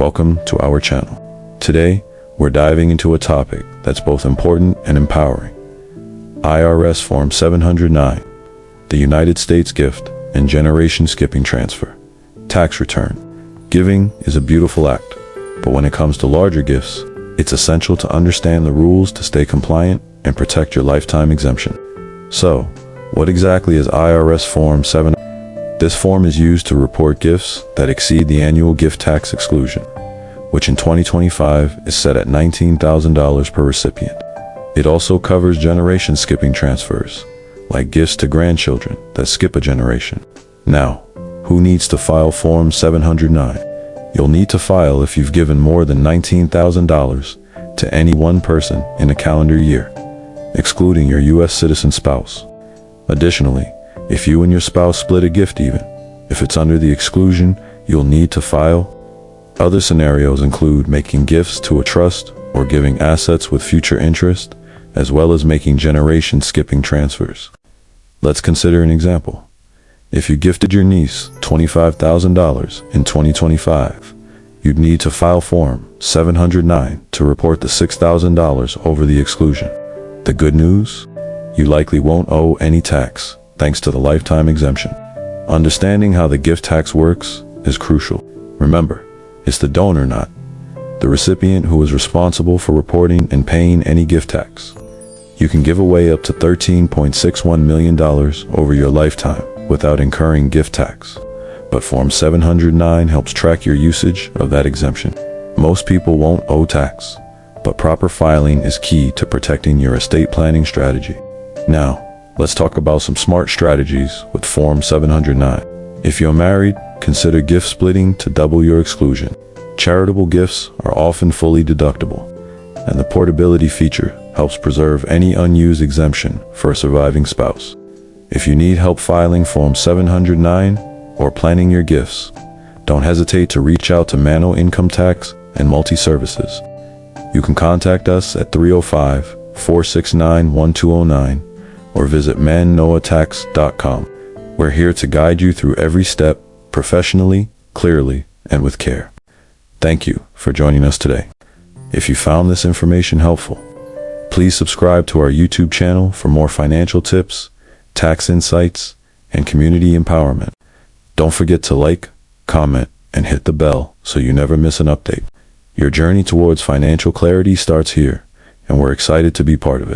welcome to our channel. Today, we're diving into a topic that's both important and empowering. IRS Form 709, the United States Gift and Generation Skipping Transfer. Tax return. Giving is a beautiful act, but when it comes to larger gifts, it's essential to understand the rules to stay compliant and protect your lifetime exemption. So, what exactly is IRS Form 709? This form is used to report gifts that exceed the annual gift tax exclusion, which in 2025 is set at $19,000 per recipient. It also covers generation skipping transfers, like gifts to grandchildren that skip a generation. Now, who needs to file Form 709? You'll need to file if you've given more than $19,000 to any one person in a calendar year, excluding your U.S. citizen spouse. Additionally, if you and your spouse split a gift even, if it's under the exclusion, you'll need to file. Other scenarios include making gifts to a trust or giving assets with future interest, as well as making generation skipping transfers. Let's consider an example. If you gifted your niece $25,000 in 2025, you'd need to file Form 709 to report the $6,000 over the exclusion. The good news? You likely won't owe any tax, thanks to the lifetime exemption. Understanding how the gift tax works is crucial. Remember, it's the donor, not the recipient, who is responsible for reporting and paying any gift tax. You can give away up to $13.61 million over your lifetime without incurring gift tax, but Form 709 helps track your usage of that exemption. Most people won't owe tax, but proper filing is key to protecting your estate planning strategy. Now, let's talk about some smart strategies with Form 709. If you're married, consider gift splitting to double your exclusion. Charitable gifts are often fully deductible, and the portability feature helps preserve any unused exemption for a surviving spouse. If you need help filing Form 709 or planning your gifts, don't hesitate to reach out to Mannoe Income Tax and Multi-Services. You can contact us at 305-469-1209 or visit mannoetax.com. We're here to guide you through every step professionally, clearly, and with care. Thank you for joining us today. If you found this information helpful, please subscribe to our YouTube channel for more financial tips, tax insights, and community empowerment. Don't forget to like, comment, and hit the bell so you never miss an update. Your journey towards financial clarity starts here, and we're excited to be part of it.